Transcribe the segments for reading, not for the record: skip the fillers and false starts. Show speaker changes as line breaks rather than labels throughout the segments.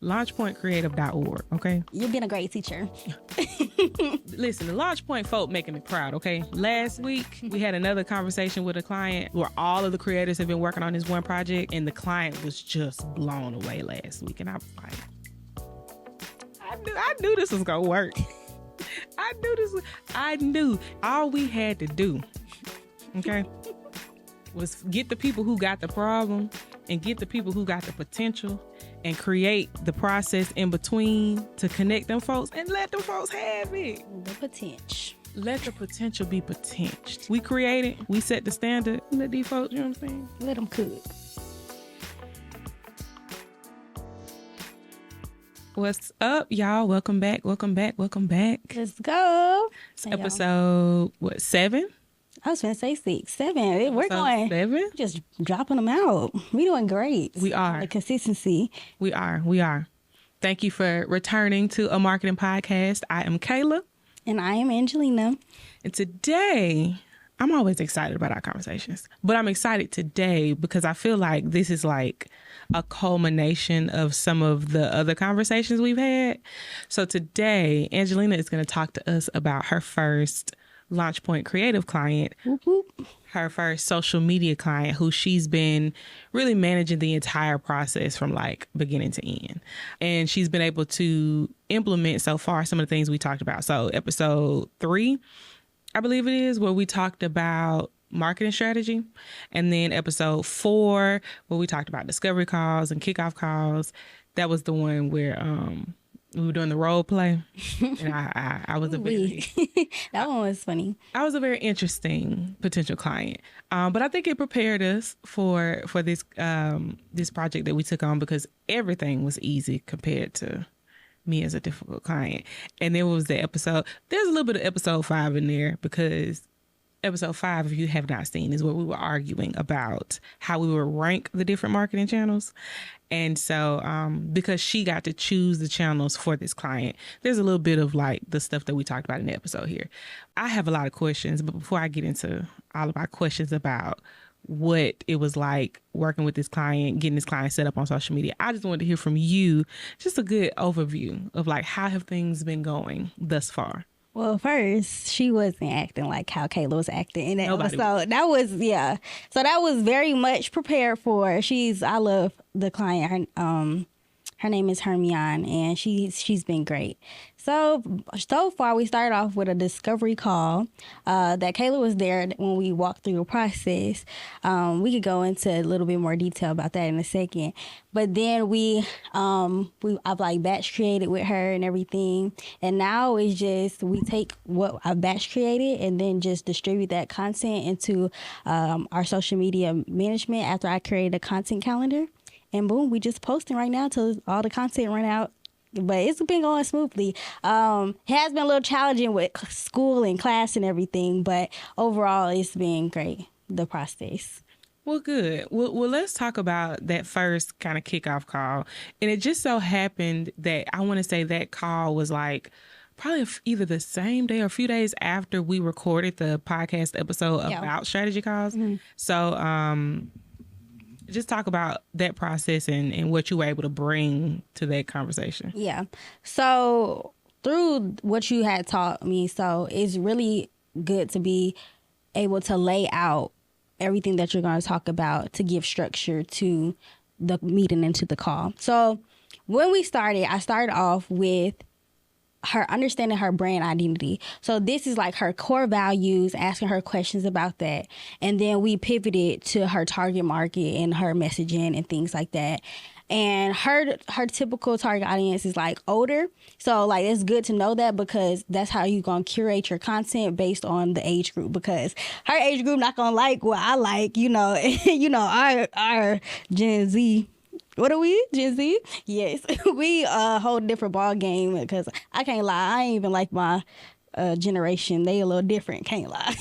LaunchPointCreative.org, okay?
You've been a great teacher.
Listen, the LaunchPoint folk making me proud, okay? Last week, we had another conversation with a client where all of the creators have been working on this one project, and the client was just blown away last week. And I was like, I knew this was going to work. I knew all we had to do, okay, was get the people who got the problem and get the people who got the potential and create the process in between to connect them folks and let them folks have it.
The potential.
Let the potential be potential. We created, we set the standard. Let these folks, you know what I'm saying?
Let them cook.
What's up, y'all? Welcome back.
Let's go. Hey,
Episode, 7?
I was going to say 6, 7. We're going
7?
just dropping them out. We doing great.
We are.
The consistency.
We are. Thank you for returning to A Marketing Podcast. I am Kayla.
And I am Angelina.
And today, I'm always excited about our conversations. But I'm excited today because I feel like this is like a culmination of some of the other conversations we've had. So today, Angelina is going to talk to us about her first LaunchPoint Creative client,
Whoop, whoop.
her first social media client who she's been really managing the entire process from like beginning to end. And she's been able to implement so far some of the things we talked about. So episode 3, I believe it is, where we talked about marketing strategy. And then episode 4, where we talked about discovery calls and kickoff calls. That was the one where we were doing the role play. And I was a very...
That one was funny.
I was a very interesting potential client. But I think it prepared us for this this project that we took on because everything was easy compared to me as a difficult client. And there was the episode, there's a little bit of episode 5 in there because episode 5, if you have not seen, is where we were arguing about how we would rank the different marketing channels. And so because she got to choose the channels for this client, there's a little bit of like the stuff that we talked about in the episode here. I have a lot of questions, but before I get into all of my questions about what it was like working with this client, getting this client set up on social media, I just wanted to hear from you just a good overview of like how have things been going thus far.
Well, first, she wasn't acting like how Kayla was acting in that
Nobody
episode. That was, yeah. So that was very much prepared for. I love the client. Her name is Hermione, and she's been great. So far, we started off with a discovery call that Kayla was there when we walked through the process. We could go into a little bit more detail about that in a second. But then I've like batch created with her and everything. And now it's just we take what I've batch created and then just distribute that content into our social media management after I created a content calendar. And boom, we just posting right now till all the content run out. But it's been going smoothly. It has been a little challenging with school and class and everything, but overall it's been great, the process.
Well, good. Well, let's talk about that first kind of kickoff call. And it just so happened that I want to say that call was like probably either the same day or a few days after we recorded the podcast episode about strategy calls. Mm-hmm. So, just talk about that process and what you were able to bring to that conversation.
Yeah. So through what you had taught me, so it's really good to be able to lay out everything that you're going to talk about to give structure to the meeting and to the call. So when I started off with her understanding her brand identity. So this is like her core values, asking her questions about that. And then we pivoted to her target market and her messaging and things like that. And her typical target audience is like older. So like it's good to know that because that's how you're going to curate your content based on the age group, because her age group not going to like what I like, our Gen Z. What are we? Gen Z? Yes. We a whole different ball game because I can't lie. I ain't even like my generation. They a little different. Can't lie.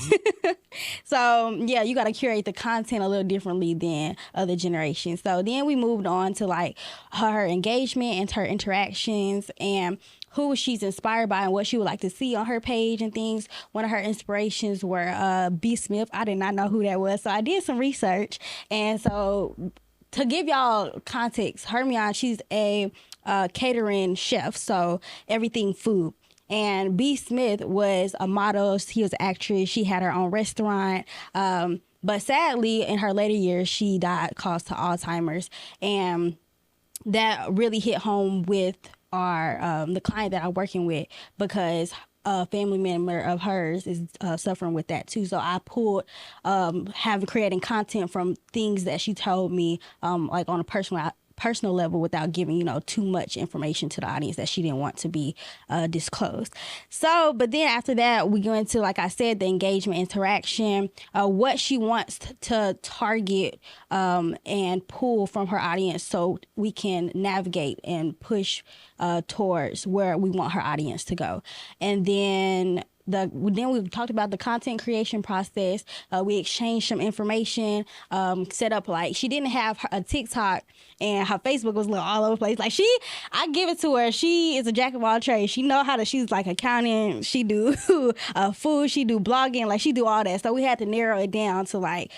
So, yeah, you got to curate the content a little differently than other generations. So then we moved on to like her engagement and her interactions and who she's inspired by and what she would like to see on her page and things. One of her inspirations were B. Smith. I did not know who that was. So I did some research. And so to give y'all context, Hermione, she's a catering chef, so everything food. And B. Smith was a model. He was an actress. She had her own restaurant. But sadly, in her later years, she died caused to Alzheimer's. And that really hit home with our the client that I'm working with, because a family member of hers is suffering with that too. So I pulled have creating content from things that she told me, like on a personal level, without giving too much information to the audience that she didn't want to be disclosed. So, but then after that, we go into, like I said, the engagement, interaction, what she wants to target and pull from her audience, so we can navigate and push towards where we want her audience to go. And then we talked about the content creation process. We exchanged some information, set up, like, she didn't have a TikTok and her Facebook was all over the place. Like, I give it to her. She is a jack of all trades. She know she's like accounting. She do food. She do blogging. Like, she do all that. So we had to narrow it down to, like,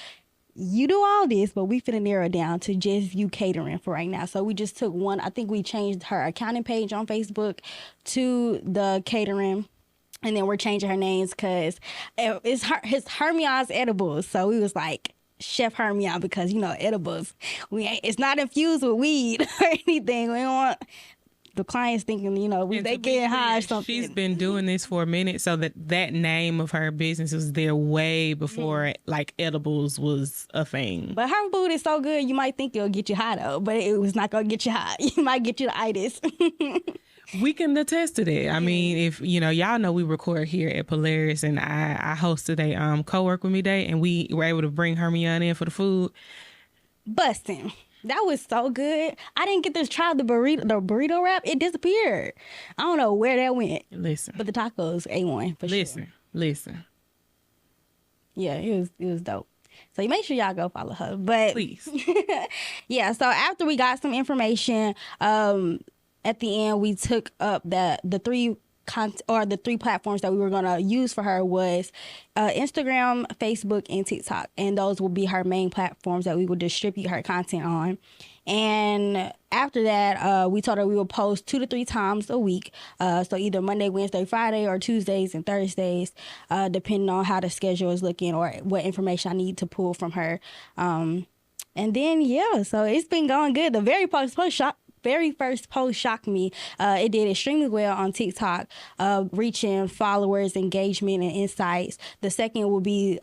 you do all this, but we finna narrow it down to just you catering for right now. So we just took one. I think we changed her accounting page on Facebook to the catering. And then we're changing her names because it's Hermion's Edibles. So we was like, Chef Hermione, because, edibles, it's not infused with weed or anything. We don't want the clients thinking, they getting high or something.
She's been doing this for a minute, so that name of her business was there way before like edibles was a thing.
But her food is so good, you might think it'll get you high though, but it was not gonna get you high. You might get you the itis.
We can attest to that. I mean, if y'all know, we record here at Polaris, and I hosted a co-work with me day, and we were able to bring Hermione in for the food.
Busting. That was so good. I didn't get to try the burrito wrap. It disappeared. I don't know where that went.
Listen.
But the tacos, A1 for sure.
Listen.
Yeah, it was dope. So you make sure y'all go follow her. But
please.
Yeah, so after we got some information, at the end, we took up the three platforms that we were going to use for her was Instagram, Facebook, and TikTok. And those will be her main platforms that we will distribute her content on. And after that, we told her we will post 2 to 3 times a week. So either Monday, Wednesday, Friday, or Tuesdays and Thursdays, depending on how the schedule is looking or what information I need to pull from her. And then, yeah, so it's been going good. The very first post shocked me. It did extremely well on TikTok, reaching followers, engagement, and insights. The second will be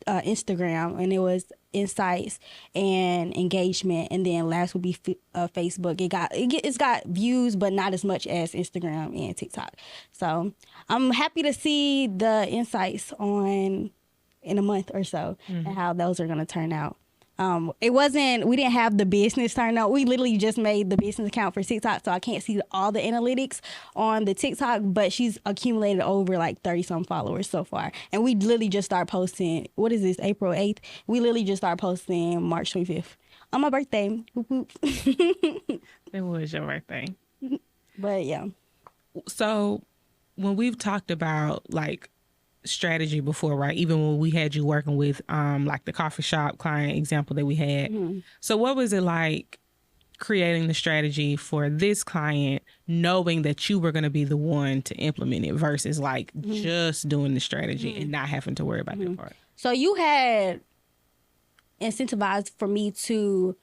Instagram, and it was insights and engagement. And then last would be Facebook. It's got views, but not as much as Instagram and TikTok. So I'm happy to see the insights in a month or so, and how those are going to turn out. We didn't have the business turned out. We literally just made the business account for TikTok, so I can't see all the analytics on the TikTok, but she's accumulated over like 30 some followers so far. And we literally just started posting, what is this, April 8th? We literally just started posting March 25th on my birthday.
It was your birthday.
But yeah.
So when we've talked about like strategy before, right? Even when we had you working with like the coffee shop client example that we had. Mm-hmm. So what was it like creating the strategy for this client, knowing that you were going to be the one to implement it versus like just doing the strategy and not having to worry about that part?
So you had incentivized for me to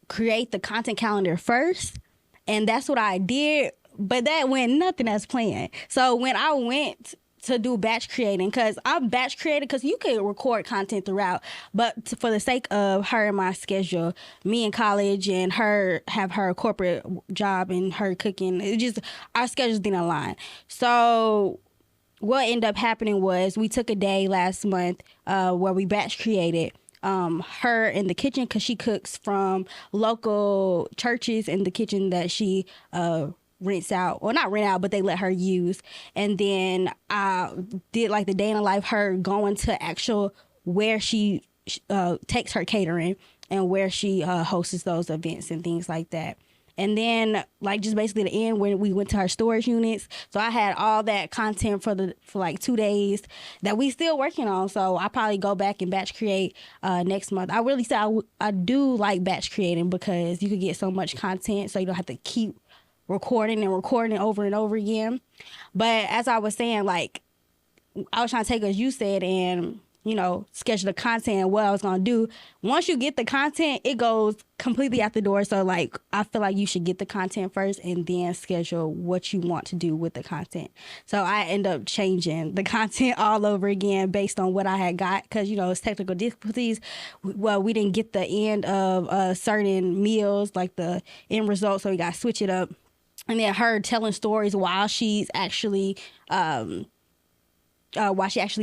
create the content calendar first, and that's what I did, but that went nothing as planned. So when I went to do batch creating, because I'm batch creating, because you can record content throughout, but for the sake of her and my schedule, me in college and her have her corporate job and her cooking, it just, our schedules didn't align. So what ended up happening was we took a day last month where we batch created her in the kitchen, because she cooks from local churches in the kitchen that she rents out, or not rent out, but they let her use. And then I did like the day in the life, her going to actual where she takes her catering and where she hosts those events and things like that. And then like just basically the end when we went to our storage units. So I had all that content for like 2 days that we still working on. So I probably go back and batch create next month. I really say I do like batch creating because you could get so much content so you don't have to keep recording over and over again. But as I was saying, like I was trying to take as you said and schedule the content and what I was going to do. Once you get the content, it goes completely out the door. So like, I feel like you should get the content first and then schedule what you want to do with the content. So I end up changing the content all over again based on what I had got. Cause it's technical difficulties. Well, we didn't get the end of certain meals, like the end result. So we got to switch it up. And then her telling stories while she's actually,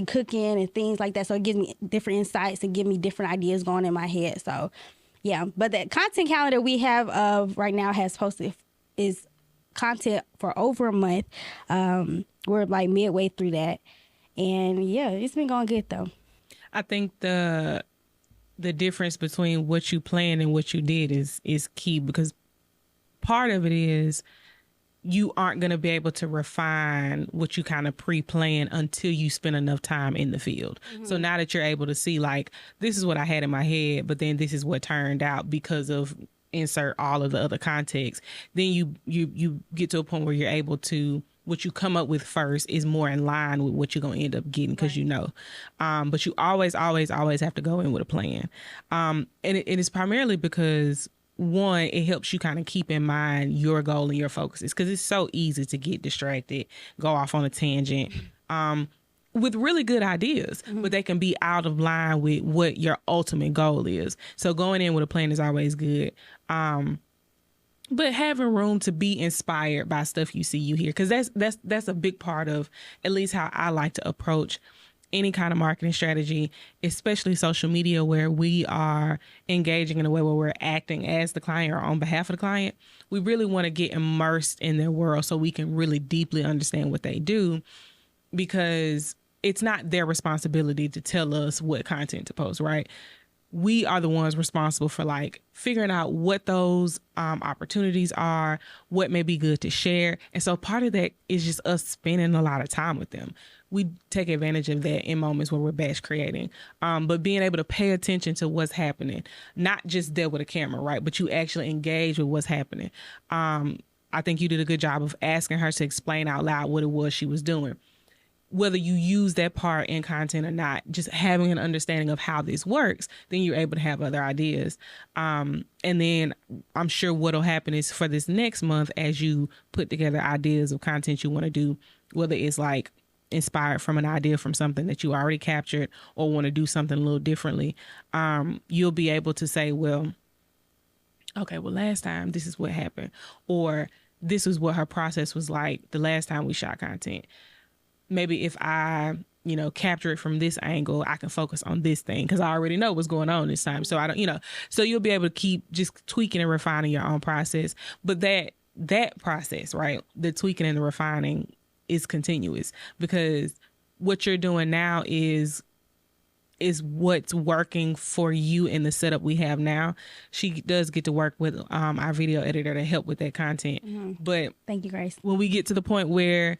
cooking and things like that. So it gives me different insights and give me different ideas going in my head. So yeah, but the content calendar we have of right now has posted is content for over a month. We're like midway through that. And yeah, it's been going good though.
I think the difference between what you planned and what you did is key, because part of it is you aren't going to be able to refine what you kind of pre-plan until you spend enough time in the field. Mm-hmm. So now that you're able to see, like, this is what I had in my head, but then this is what turned out because of insert all of the other context, then you get to a point where you're able to, what you come up with first is more in line with what you're going to end up getting, because right. But you always have to go in with a plan. And it is primarily because, one, it helps you kind of keep in mind your goal and your focuses, because it's so easy to get distracted, go off on a tangent with really good ideas, mm-hmm. but they can be out of line with what your ultimate goal is. So going in with a plan is always good. But having room to be inspired by stuff you see, you hear, because that's a big part of at least how I like to approach any kind of marketing strategy, especially social media, where we are engaging in a way where we're acting as the client or on behalf of the client. We really want to get immersed in their world so we can really deeply understand what they do, because it's not their responsibility to tell us what content to post, right? We are the ones responsible for like figuring out what those opportunities are, what may be good to share. And so part of that is just us spending a lot of time with them. We take advantage of that in moments where we're batch creating, but being able to pay attention to what's happening, not just there with a camera, right? But you actually engage with what's happening. I think you did a good job of asking her to explain out loud what it was she was doing. Whether you use that part in content or not, just having an understanding of how this works, then you're able to have other ideas. And then I'm sure what'll happen is for this next month, as you put together ideas of content you want to do, whether it's like inspired from an idea from something that you already captured or want to do something a little differently, you'll be able to say, well, okay, well, last time this is what happened, or this is what her process was like the last time we shot content. Maybe if I, capture it from this angle, I can focus on this thing because I already know what's going on this time. So I don't, so you'll be able to keep just tweaking and refining your own process. But that process, right, the tweaking and the refining is continuous, because what you're doing now is what's working for you in the setup we have now. She does get to work with our video editor to help with that content. Mm-hmm. But
thank you, Grace.
When we get to the point where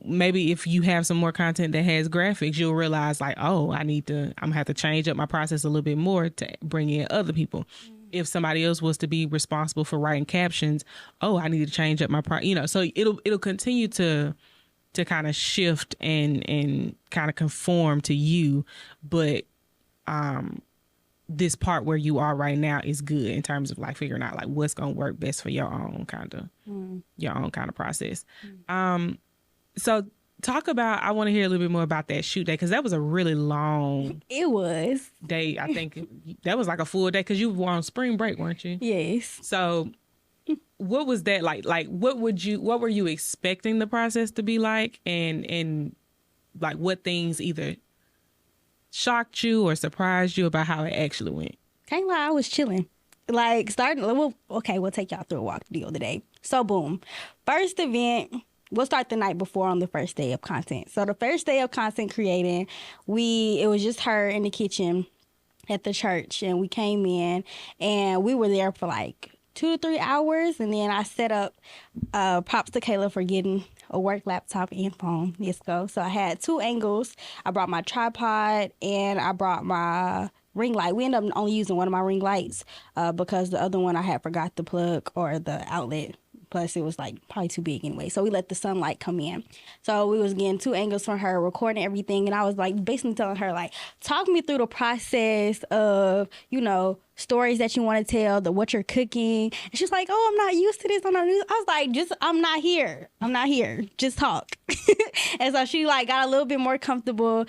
maybe if you have some more content that has graphics, you'll realize like, oh, I'm gonna have to change up my process a little bit more to bring in other people. Mm-hmm. If somebody else was to be responsible for writing captions, oh, I need to change up my so it'll continue to kind of shift and kind of conform to you. But this part where you are right now is good in terms of like figuring out like what's gonna work best for your own kind of process. Mm-hmm. So I want to hear a little bit more about that shoot day, because that was a really long day. I think that was like a full day because you were on spring break, weren't you?
Yes.
So what was that like? Like, what were you expecting the process to be like? And like what things either shocked you or surprised you about how it actually went?
Can't lie, I was chilling. Like we'll take y'all through a walk deal today. So boom. First event, we'll start the night before on the first day of content. So the first day of content creating, it was just her in the kitchen at the church, and we came in and we were there for like 2 to 3 hours, and then I set up. Props to Kayla for getting a work laptop and phone. Let's go. So I had 2 angles. I brought my tripod and I brought my ring light. We ended up only using one of my ring lights because the other one I had forgot the plug or the outlet. Plus, it was like probably too big anyway. So we let the sunlight come in. So we was getting 2 angles from her, recording everything. And I was like basically telling her, like, talk me through the process of, you know, stories that you want to tell, what you're cooking. And she's like, oh, I'm not used to this. I'm not used. I was like, I'm not here. Just talk. And so she like got a little bit more comfortable,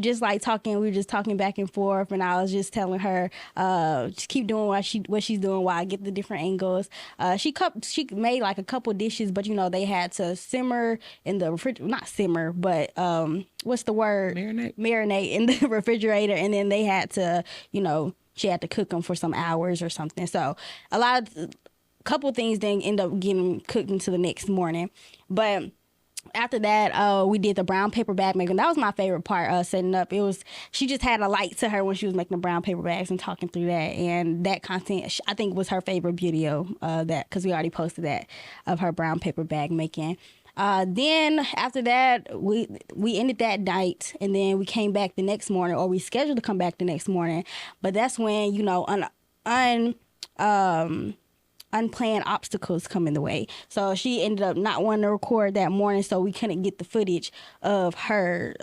just like talking. We were just talking back and forth. And I was just telling her, just keep doing what she's doing while I get the different angles. She made like a couple dishes, but you know, they had to simmer in the refrigerator, not simmer, but what's the word? Marinate in the refrigerator. And then they had to, you know, she had to cook them for some hours or something. So a couple things didn't end up getting cooked until the next morning. But after that, we did the brown paper bag making. That was my favorite part, setting up. She just had a light to her when she was making the brown paper bags and talking through that. And that content, I think, was her favorite video, because we already posted that, of her brown paper bag making. Then after that, we ended that night, and then we came back the next morning, or we scheduled to come back the next morning. But that's when, you know, unplanned obstacles come in the way. So she ended up not wanting to record that morning, so we couldn't get the footage of her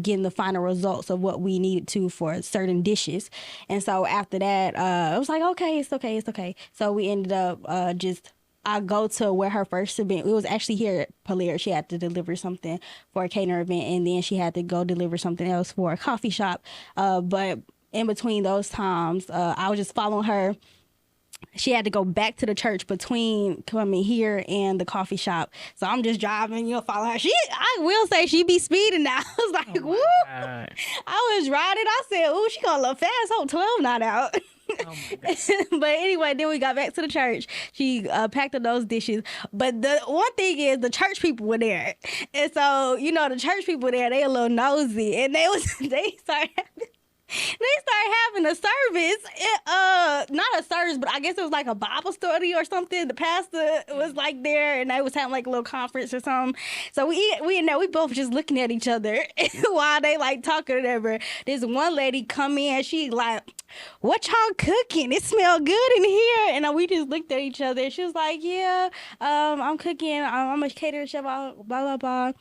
getting the final results of what we needed to for certain dishes. And so after that, I was like, okay, it's okay. So we ended up I go to where her first event, it was actually here at Polaris. She had to deliver something for a catering event, and then she had to go deliver something else for a coffee shop. But in between those times, I was just following her. She had to go back to the church between coming here and the coffee shop. So I'm just driving, you know, following her. I will say she be speeding now. I was like, woo. God. I was riding. I said, ooh, she gonna look fast. Hope 12 not out. Oh my God. But anyway, then we got back to the church. She packed up those dishes. But the one thing is, the church people were there. And so, you know, the church people there, they a little nosy. And they started having a service, not a service, but I guess it was like a Bible study or something. The pastor was like there, and they was having like a little conference or something. So we both just looking at each other while they like talking or whatever. This one lady come in, she like, what y'all cooking? It smell good in here. And we just looked at each other. She was like, yeah, I'm cooking. I'm a catering chef, blah, blah, blah.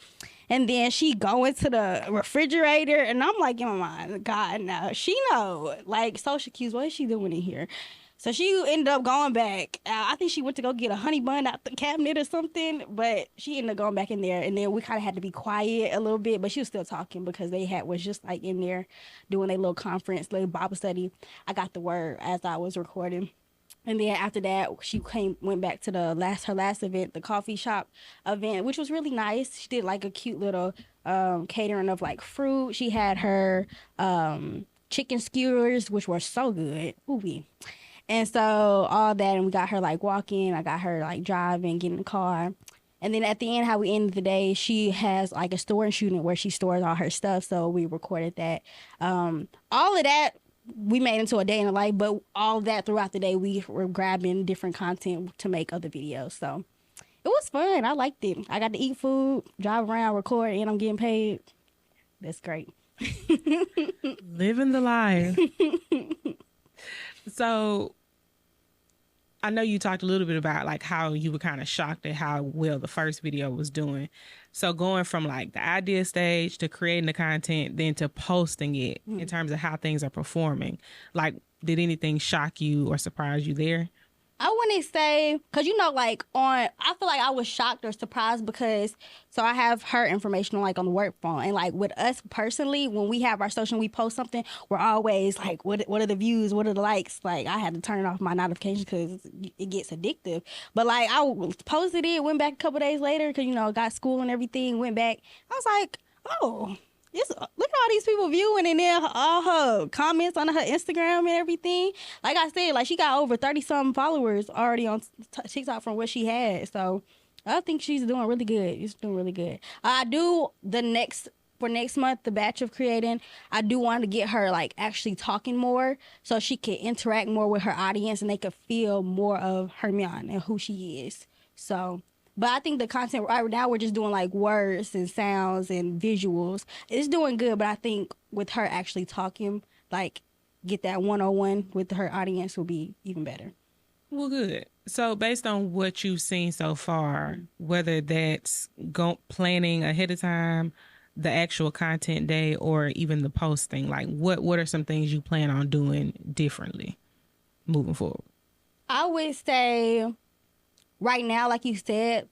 And then she go into the refrigerator, and I'm like, oh my God, no. She know, like, social cues, what is she doing in here? So she ended up going back. I think she went to go get a honey bun out the cabinet or something, but she ended up going back in there. And then we kind of had to be quiet a little bit, but she was still talking because was just like in there doing a little conference, little Bible study. I got the word as I was recording. And then after that, she went back to her last event, the coffee shop event, which was really nice. She did like a cute little catering of like fruit. She had her chicken skewers, which were so good. Ooh-wee. And so all that, and we got her like walking. I got her like driving, getting in the car. And then at the end, how we ended the day, she has like a storage unit where she stores all her stuff. So we recorded that. All of that we made into a day in the life, but all that throughout the day, we were grabbing different content to make other videos. So it was fun. I liked it. I got to eat food, drive around, record, and I'm getting paid. That's great.
Living the life. So I know you talked a little bit about like how you were kind of shocked at how well the first video was doing. So going from like the idea stage to creating the content, then to posting it in terms of how things are performing, like did anything shock you or surprise you there?
I wouldn't say, because, you know, like I feel like I was shocked or surprised because, so I have her information like on the work phone. And like with us personally, when we have our social and we post something, we're always like, what are the views? What are the likes? Like I had to turn off my notifications because it gets addictive. But like I posted it, went back a couple days later because, you know, got school and everything, went back. I was like, oh, look at all these people viewing, and then all her comments on her Instagram and everything. Like I said, like she got over 30-something followers already on TikTok from what she had. So I think she's doing really good. She's doing really good. I do the next for next month, the batch of creating, I do want to get her like actually talking more so she can interact more with her audience and they could feel more of Hermione and who she is. So, but I think the content right now, we're just doing like words and sounds and visuals. It's doing good, but I think with her actually talking, like get that 101 with her audience will be even better.
Well, good. So, based on what you've seen so far, whether that's planning ahead of time, the actual content day, or even the posting, like what are some things you plan on doing differently moving forward?
I would say right now, like you said,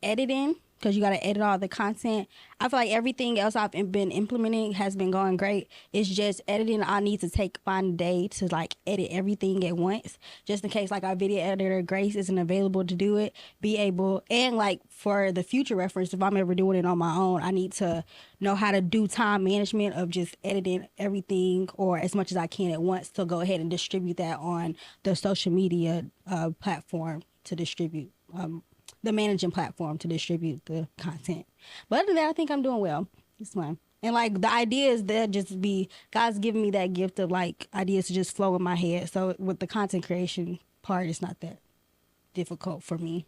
editing, because you got to edit all the content. I feel like everything else I've been implementing has been going great. It's just editing. I need to find a day to like edit everything at once, just in case like our video editor Grace isn't available to do it. Be able, and like for the future reference, if I'm ever doing it on my own, I need to know how to do time management of just editing everything or as much as I can at once to go ahead and distribute that on the social media platform to distribute. The managing platform to distribute the content. But other than that, I think I'm doing well. It's fun. And like the ideas that just be, God's giving me that gift of like ideas to just flow in my head. So with the content creation part, it's not that difficult for me.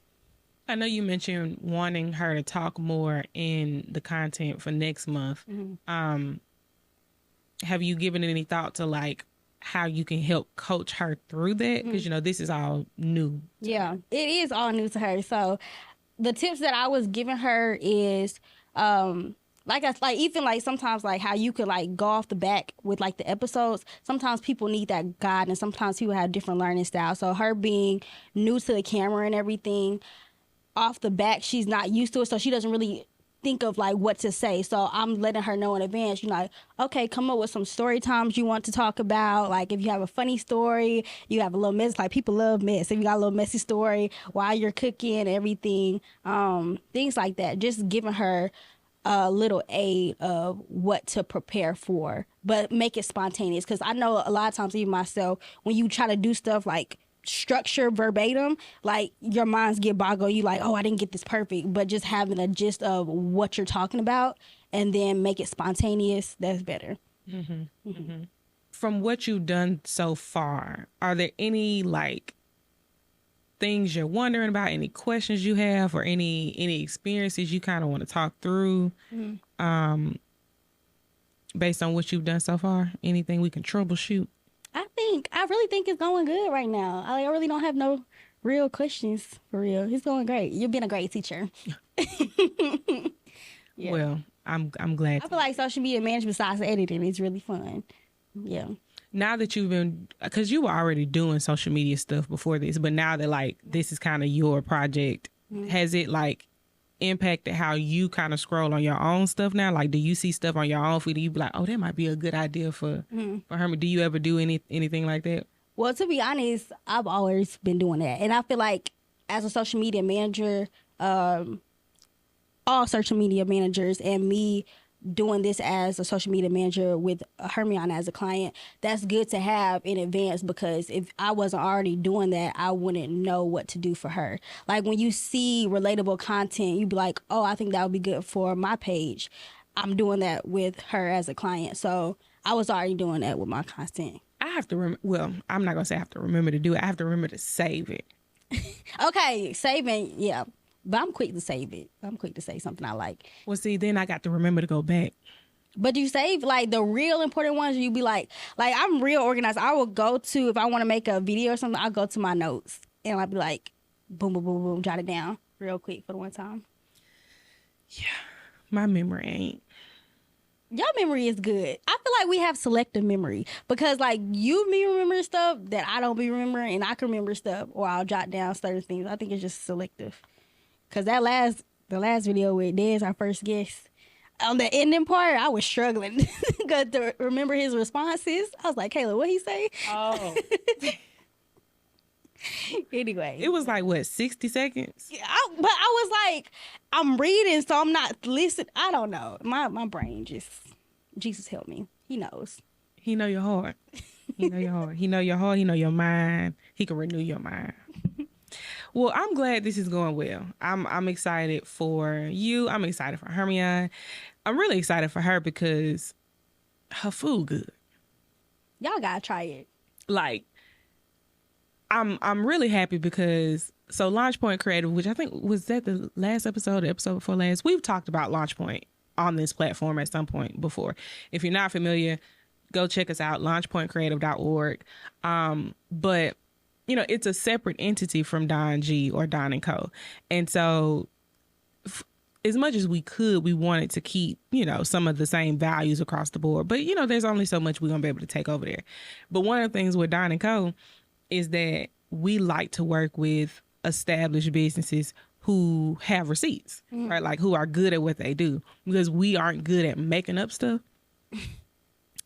I know you mentioned wanting her to talk more in the content for next month. Mm-hmm. Have you given any thought to like how you can help coach her through that? Because, you know, this is all new.
Yeah, it is all new to her. So the tips that I was giving her is, even like sometimes like how you could like go off the back with like the episodes. Sometimes people need that guidance. Sometimes people have different learning styles. So her being new to the camera and everything, off the back, she's not used to it. So she doesn't really think of like what to say. So I'm letting her know in advance, like, okay, come up with some story times you want to talk about. Like if you have a funny story, you have a little mess, like people love mess. If you got a little messy story while you're cooking, everything, things like that. Just giving her a little aid of what to prepare for, but make it spontaneous. Cause I know a lot of times, even myself, when you try to do stuff like structure verbatim, like your minds get boggled. You like, oh, I didn't get this perfect, but just having a gist of what you're talking about and then make it spontaneous, that's better.
Mm-hmm. Mm-hmm. From what you've done so far, are there any like things you're wondering about, any questions you have, or any experiences you kind of want to talk through? Based on what you've done so far, anything we can troubleshoot?
I really think it's going good right now. I really don't have no real questions for real. It's going great. You've been a great teacher.
Yeah. Well, I'm glad.
I feel like social media management besides editing is really fun. Yeah.
Now that you've been, because you were already doing social media stuff before this, but now that like this is kind of your project, has it like impacted how you kind of scroll on your own stuff now? Like, do you see stuff on your own feed? Do you be like, oh, that might be a good idea for Herman? Do you ever do anything like that?
Well, to be honest, I've always been doing that. And I feel like as a social media manager, all social media managers and me doing this as a social media manager with Hermione as a client, that's good to have in advance, because if I wasn't already doing that, I wouldn't know what to do for her. Like when you see relatable content, you'd be like, oh, I think that would be good for my page. I'm doing that with her as a client. So I was already doing that with my content.
I have to well, I'm not going to say I have to remember to do it. I have to remember to save it.
Okay, saving, yeah. But I'm quick to save it. I'm quick to say something I like.
Well, see, then I got to remember to go back.
But you save like the real important ones. You be like I'm real organized. I will go to, if I want to make a video or something, I'll go to my notes and I'll be like, boom, boom, boom, boom, jot it down real quick for the one time.
Yeah, my memory ain't.
Your memory is good. I feel like we have selective memory, because like you be remembering stuff that I don't be remembering, and I can remember stuff, or I'll jot down certain things. I think it's just selective. Cause the last video with Dez, our first guest, on the ending part, I was struggling to remember his responses. I was like, Kayla, what he say?
Oh.
Anyway.
It was like, what, 60 seconds?
Yeah, but I was like, I'm reading, so I'm not listening. I don't know. My brain just, Jesus help me. He knows.
He know your heart. He know your heart. He know your heart. He know your mind. He can renew your mind. Well, I'm glad this is going well. I'm excited for you. I'm excited for Hermione. I'm really excited for her because her food good.
Y'all gotta try it.
Like, I'm really happy because so Launch Point Creative, which I think was that the last episode, the episode before last, we've talked about Launch Point on this platform at some point before. If you're not familiar, go check us out, launchpointcreative.org. But you know, it's a separate entity from Don G or Don and Co. And so as much as we could, we wanted to keep, you know, some of the same values across the board. But, you know, there's only so much we're going to be able to take over there. But one of the things with Don and Co. is that we like to work with established businesses who have receipts, right? Like who are good at what they do, because we aren't good at making up stuff.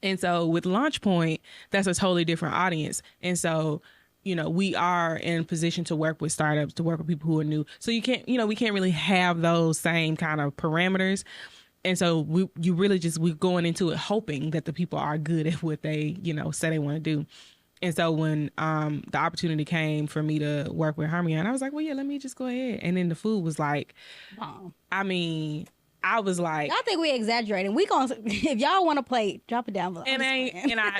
And so with Launch Point, that's a totally different audience. And so, you know, we are in a position to work with startups, to work with people who are new. So you can't, you know, we can't really have those same kind of parameters. And so we're going into it hoping that the people are good at what they, you know, say they want to do. And so when the opportunity came for me to work with Hermione, I was like, well, yeah, let me just go ahead. And then the food was like,
Wow.
I mean, I was like,
I think we exaggerating. We gonna if y'all want to play, drop it down below.
and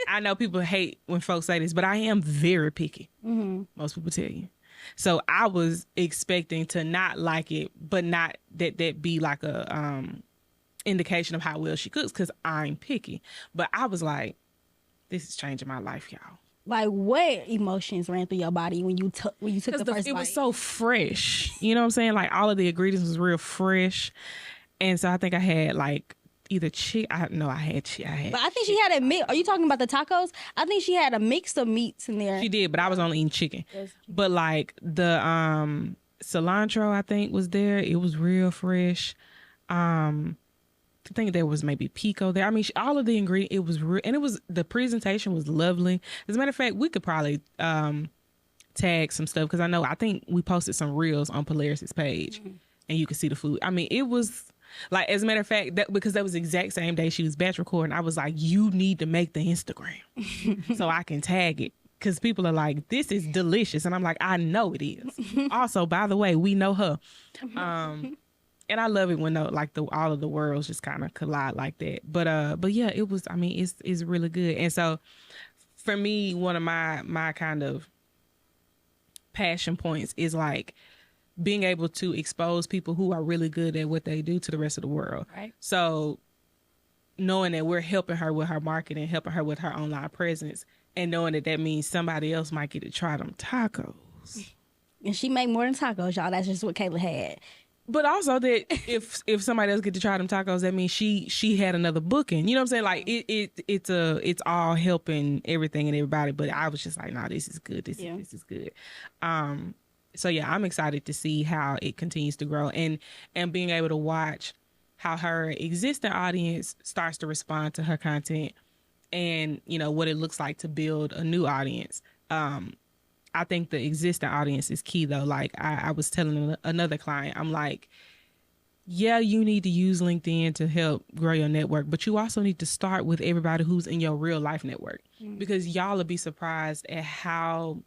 I know people hate when folks say this, but I am very picky. Mm-hmm. Most people tell you. So I was expecting to not like it, but not that be like a indication of how well she cooks, because I'm picky. But I was like, this is changing my life, y'all.
Like, what emotions ran through your body when you took the first bite?
It was so fresh. You know what I'm saying? Like all of the ingredients was real fresh. And so I think I had like either chicken. I had chicken.
But I think she had a mix. Are you talking about the tacos? I think she had a mix of meats in there.
She did, but I was only eating chicken. But like the cilantro, I think was there. It was real fresh. I think there was maybe pico there. I mean, all of the ingredients, it was real, and the presentation was lovely. As a matter of fact, we could probably tag some stuff, because I think we posted some reels on Polaris's page, and you could see the food. I mean, it was like, as a matter of fact, because that was the exact same day she was batch recording, I was like, you need to make the Instagram so I can tag it. Because people are like, this is delicious. And I'm like, I know it is. Also, by the way, we know her. And I love it when all of the worlds just kind of collide like that. But yeah, it was, I mean, it's really good. And so for me, one of my kind of passion points is like being able to expose people who are really good at what they do to the rest of the world.
Right.
So knowing that we're helping her with her marketing, helping her with her online presence, and knowing that means somebody else might get to try them tacos.
And she made more than tacos, y'all. That's just what Kayla had.
But also that if somebody else get to try them tacos, that means she had another booking. You know what I'm saying? Like it's all helping everything and everybody. But I was just like, nah, this is good. This is good. So yeah, I'm excited to see how it continues to grow and being able to watch how her existing audience starts to respond to her content, and you know what it looks like to build a new audience. I think the existing audience is key, though. Like I was telling another client, I'm like, yeah, you need to use LinkedIn to help grow your network, but you also need to start with everybody who's in your real life network, because y'all will be surprised at how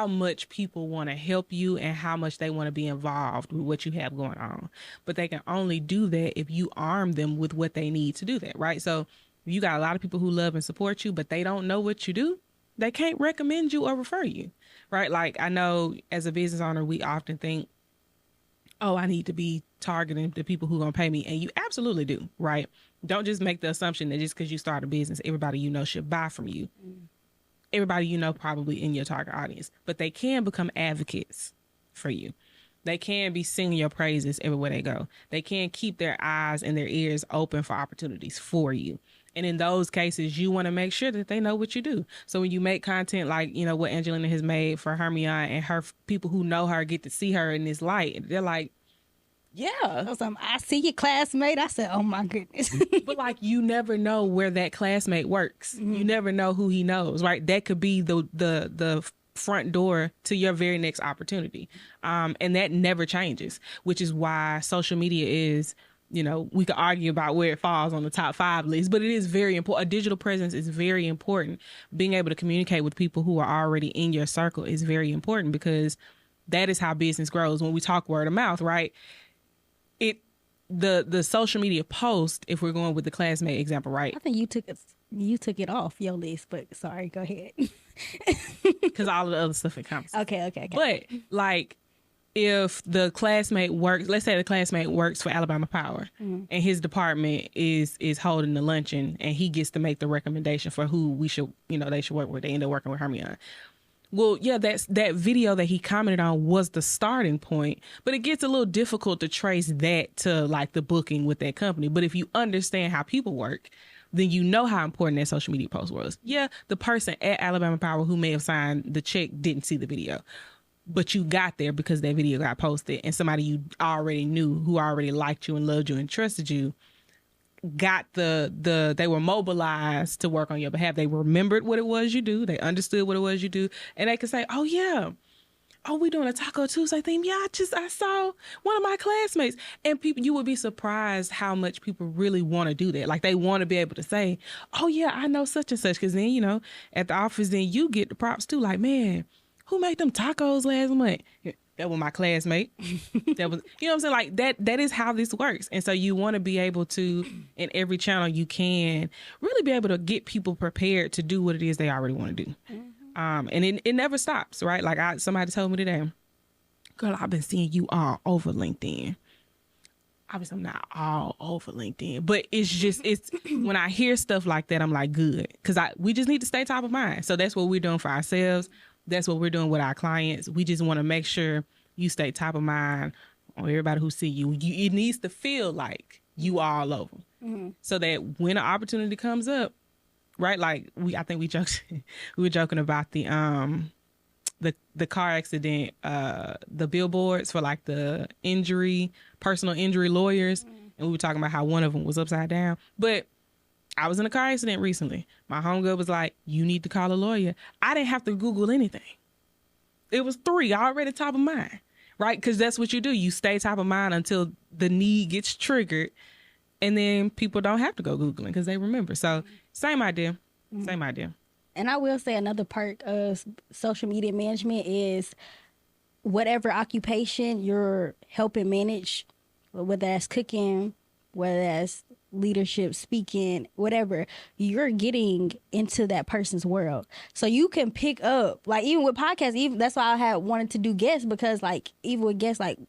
much people want to help you and how much they want to be involved with what you have going on. But they can only do that if you arm them with what they need to do that, right? So you got a lot of people who love and support you, but they don't know what you do. They can't recommend you or refer you, right? Like I know as a business owner, we often think, oh, I need to be targeting the people who are going to pay me. And you absolutely do, right? Don't just make the assumption that just because you start a business, everybody you know should buy from you. Everybody you know probably in your target audience, but they can become advocates for you. They can be singing your praises everywhere they go. They can keep their eyes and their ears open for opportunities for you. And in those cases, you want to make sure that they know what you do. So when you make content like, you know, what Angelina has made for Hermione, and her people who know her get to see her in this light, they're like, yeah.
I see your classmate. I said, oh my goodness.
But like, you never know where that classmate works. You never know who he knows, right? That could be the front door to your very next opportunity. And that never changes, which is why social media is, you know, we could argue about where it falls on the top 5 list, but it is very important. A digital presence is very important. Being able to communicate with people who are already in your circle is very important, because That is how business grows. When we talk word of mouth, right? The social media post, if we're going with the classmate example, right?
I think you took it off your list, but sorry, go ahead.
Because all of the other stuff encompasses.
Okay.
But like, if the classmate works, let's say the classmate works for Alabama Power, and his department is holding the luncheon, and he gets to make the recommendation for who we should, they should work with. They end up working with Hermione. Well, yeah, that video that he commented on was the starting point, but it gets a little difficult to trace that to like the booking with that company. But if you understand how people work, then you know how important that social media post was. Yeah, the person at Alabama Power who may have signed the check didn't see the video, but you got there because that video got posted, and somebody you already knew, who already liked you and loved you and trusted you, got they were mobilized to work on your behalf. They remembered what it was you do. They understood what it was you do. And they could say, oh yeah, we doing a Taco Tuesday theme. Yeah, I saw one of my classmates. And people, you would be surprised how much people really want to do that. Like, they want to be able to say, oh yeah, I know such and such. Cause then, at the office, then you get the props too. Like, man, who made them tacos last month? That was my classmate. That was, what I'm saying? Like, that is how this works. And so you want to be able to, in every channel you can, really be able to get people prepared to do what it is they already want to do. And it never stops, right? Like, somebody told me today, girl, I've been seeing you all over LinkedIn. Obviously, I'm not all over LinkedIn, but it's when I hear stuff like that, I'm like, good. Because we just need to stay top of mind. So that's what we're doing for ourselves. That's what we're doing with our clients. We just want to make sure you stay top of mind on everybody who see you. It needs to feel like you are all over, so that when an opportunity comes up, right? Like I think we were joking about the car accident, the billboards for like the personal injury lawyers, and we were talking about how one of them was upside down, but I was in a car accident recently. My homegirl was like, you need to call a lawyer. I didn't have to Google anything. It was 3 already top of mind, right? Because that's what you do. You stay top of mind until the need gets triggered, and then people don't have to go Googling because they remember. So same idea. Same idea.
And I will say another part of social media management is whatever occupation you're helping manage, whether that's cooking, whether that's leadership, speaking, whatever, you're getting into that person's world. So you can pick up, like, even with podcasts, even that's why I had wanted to do guests, because like even with guests, like,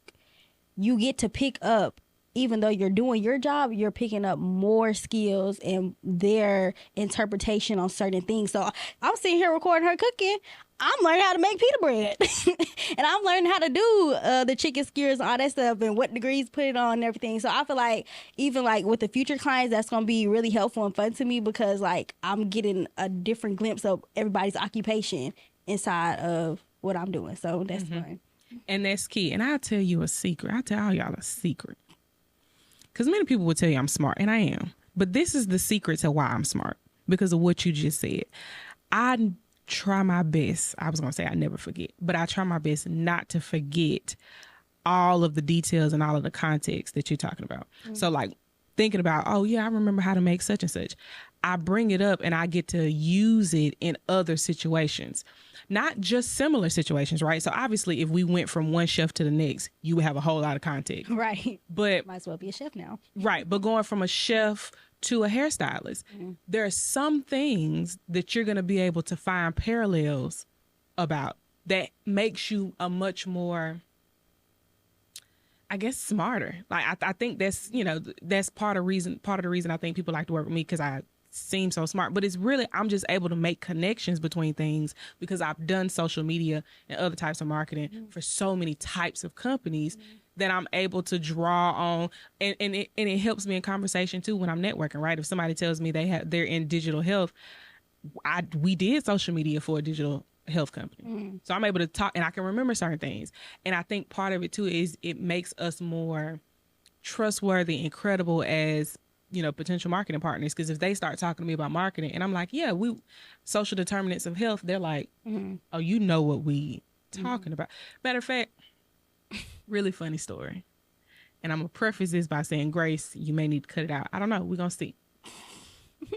you get to pick up, even though you're doing your job, you're picking up more skills and their interpretation on certain things. So I'm sitting here recording her cooking. I'm learning how to make pita bread. And I'm learning how to do the chicken skewers and all that stuff and what degrees put it on and everything. So I feel like even like with the future clients, that's going to be really helpful and fun to me, because like I'm getting a different glimpse of everybody's occupation inside of what I'm doing. So that's fun.
And that's key. And I'll tell you a secret. I'll tell all y'all a secret. Because many people will tell you I'm smart, and I am. But this is the secret to why I'm smart, because of what you just said. I try my best. I was going to say I never forget, but I try my best not to forget all of the details and all of the context that you're talking about. So like thinking about, oh yeah, I remember how to make such and such. I bring it up and I get to use it in other situations, not just similar situations, right? So obviously if we went from one chef to the next, you would have a whole lot of context.
Right.
But
might as well be a chef now.
Right. But going from a chef to a hairstylist, there are some things that you're going to be able to find parallels about that makes you a much more, I guess, smarter. Like I think that's, that's part of the reason I think people like to work with me, because I seem so smart. But it's really, I'm just able to make connections between things because I've done social media and other types of marketing for so many types of companies that I'm able to draw on, and it helps me in conversation too when I'm networking, right? If somebody tells me they're in digital health, we did social media for a digital health company. So I'm able to talk and I can remember certain things. And I think part of it too is it makes us more trustworthy and credible as, potential marketing partners. Because if they start talking to me about marketing and I'm like, yeah, we social determinants of health, they're like, oh, you know what we talking about. Matter of fact, really funny story. And I'm going to preface this by saying, Grace, you may need to cut it out. I don't know. We're going to see.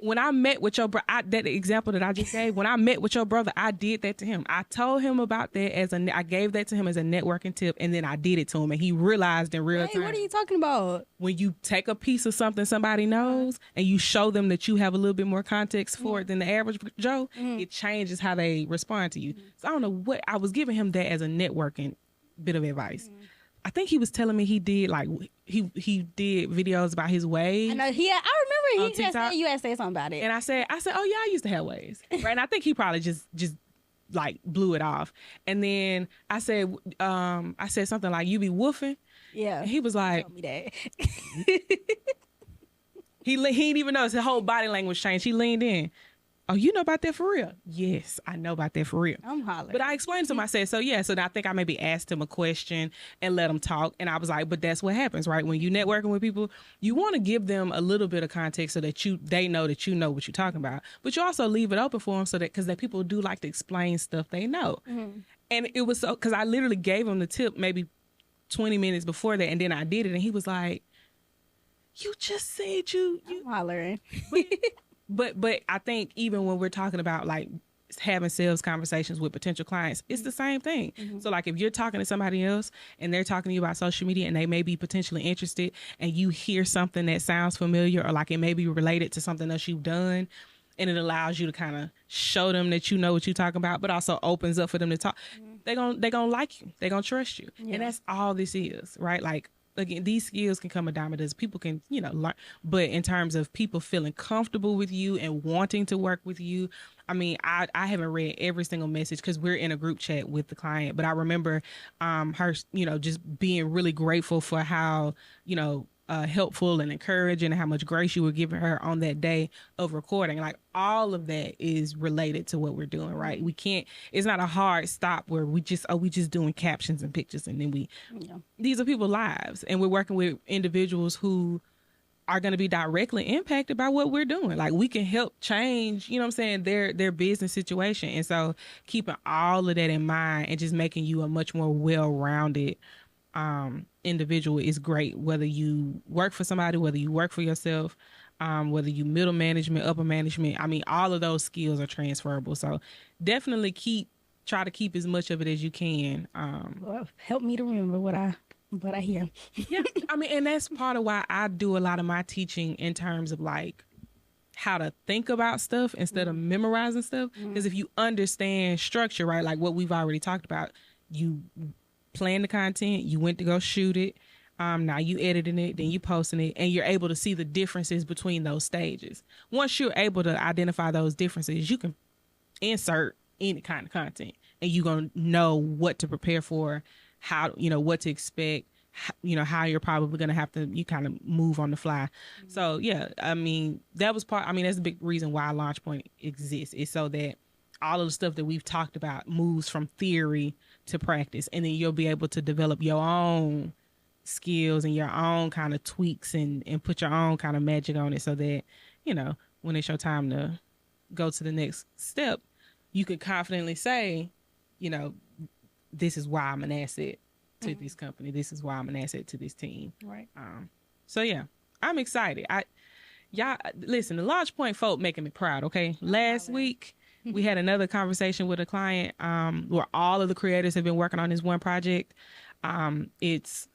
when I met with your brother, that example that I just gave, when I met with your brother, I did that to him. I told him about that I gave that to him as a networking tip, and then I did it to him, and he realized in real time.
What are you talking about?
When you take a piece of something somebody knows and you show them that you have a little bit more context for it than the average Joe, it changes how they respond to you. So I don't know what I was giving him that as a networking bit of advice. I think he was telling me he did he did videos about his waves.
I know I remember he
TikTok.
said you had said something about it.
And I said, oh yeah, I used to have waves. Right. And I think he probably just like blew it off. And then I said something like, you be woofing.
Yeah.
And he was like,
tell me that.
he didn't even know his whole body language changed. He leaned in. Oh, you know about that for real? Yes, I know about that for real.
I'm hollering.
But I explained to him, I said, so I think I maybe asked him a question and let him talk. And I was like, but that's what happens, right? When you networking with people, you want to give them a little bit of context so that they know that you know what you're talking about. But you also leave it open for them so that, because people do like to explain stuff they know. And it was so, because I literally gave him the tip maybe 20 minutes before that, and then I did it, and he was like, you just said
I'm hollering.
But I think even when we're talking about like having sales conversations with potential clients, it's the same thing. So like if you're talking to somebody else and they're talking to you about social media and they may be potentially interested, and you hear something that sounds familiar or like it may be related to something else you've done, and it allows you to kind of show them that you know what you're talking about, but also opens up for them to talk. They're gonna like you. They're gonna trust you. Yeah. And that's all this is, right? Like, again, these skills can come a dime a dozen. People can, learn. But in terms of people feeling comfortable with you and wanting to work with you, I mean, I haven't read every single message because we're in a group chat with the client. But I remember her, just being really grateful for how, helpful and encouraging and how much grace you were giving her on that day of recording. Like all of that is related to what we're doing, right? We can't, it's not a hard stop where we just doing captions and pictures. And then these are people's lives, and we're working with individuals who are going to be directly impacted by what we're doing. Like we can help change, their business situation. And so keeping all of that in mind and just making you a much more well-rounded individual is great, whether you work for somebody, whether you work for yourself, whether you middle management, upper management. I mean, all of those skills are transferable. So definitely try to keep as much of it as you can.
Well, help me to remember what I hear.
Yeah. I mean, and that's part of why I do a lot of my teaching in terms of like how to think about stuff instead of memorizing stuff. Because if you understand structure, right, like what we've already talked about, you plan the content, you went to go shoot it, now you editing it, then you posting it, and you're able to see the differences between those stages. Once you're able to identify those differences, you can insert any kind of content, and you're going to know what to prepare for, how, what to expect, how you're probably going to have to, you kind of move on the fly. So yeah, I mean, that's a big reason why Launch Point exists, is so that all of the stuff that we've talked about moves from theory to practice, and then you'll be able to develop your own skills and your own kind of tweaks and put your own kind of magic on it, so that, when it's your time to go to the next step, you could confidently say, this is why I'm an asset to this company. This is why I'm an asset to this team.
Right.
So yeah, I'm excited. Y'all listen, the Launch Point folk making me proud. Okay. Last week, we had another conversation with a client where all of the creators have been working on this one project. It's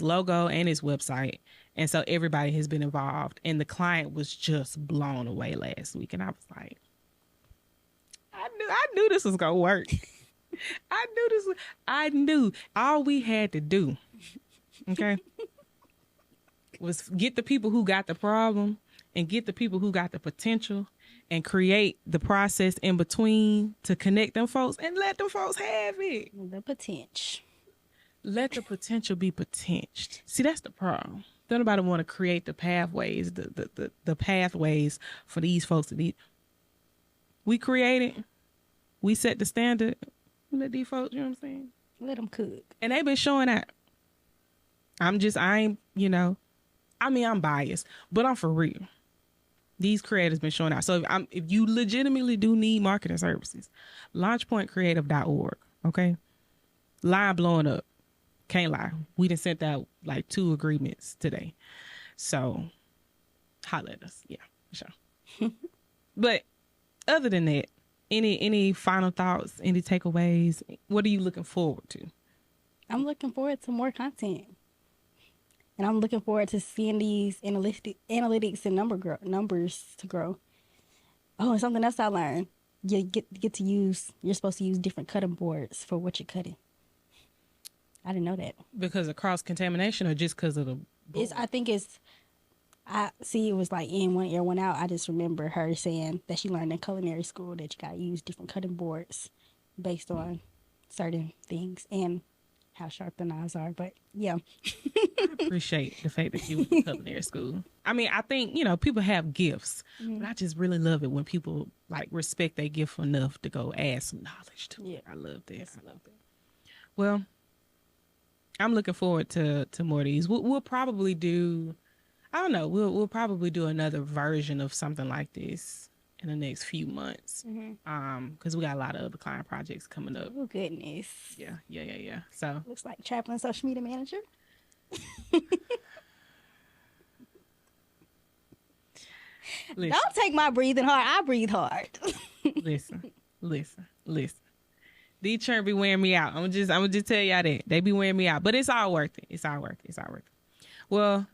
logo and its website. And so everybody has been involved. And the client was just blown away last week. And I was like, I knew this was going to work. I knew all we had to do, okay, was get the people who got the problem and get the people who got the potential and create the process in between to connect them folks and let them folks have it.
The potential.
Let the potential be potential. See, that's the problem. Don't nobody want to create the pathways, the pathways for these folks to need. We create it. We set the standard. Let these folks, you know what I'm saying?
Let them cook. And
they've been showing that. I'm biased, but I'm for real. These creators been showing out. So if you legitimately do need marketing services, launchpointcreative.org, okay? Line blowing up. Can't lie. We done sent out like 2 agreements today. So holla at us. Yeah, for sure. But other than that, any final thoughts, any takeaways? What are you looking forward to?
I'm looking forward to more content. And I'm looking forward to seeing these analytics and numbers to grow. Oh, and something else I learned. You're supposed to use different cutting boards for what you're cutting. I didn't know that.
Because of cross-contamination or just because of the board?
I see it was like in one ear, one out. I just remember her saying that she learned in culinary school that you got to use different cutting boards based on certain things and how sharp the knives are. But yeah.
I appreciate the fact that you went to culinary school. I mean, I think, people have gifts, but I just really love it when people like respect their gift enough to go add some knowledge to it. I love that. Well, I'm looking forward to more of these. We'll probably do, I don't know, we'll probably do another version of something like this in the next few months. Because we got a lot of other client projects coming up.
Oh, goodness.
Yeah. So
looks like Chaplain social media manager. Don't take my breathing hard. I breathe hard.
listen. These churn be wearing me out. I'm just tell y'all that. They be wearing me out. But it's all worth it. Well,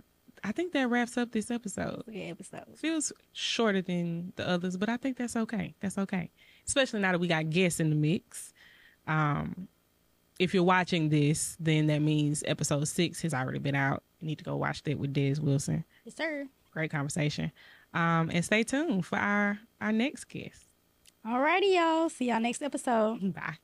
I think that wraps up this episode.
Good episode.
Feels shorter than the others, but I think that's okay. Especially now that we got guests in the mix. If you're watching this, then that means episode 6 has already been out. You need to go watch that with Des Wilson.
Yes, sir.
Great conversation. And stay tuned for our next guest.
Alrighty, y'all. See y'all next episode.
Bye.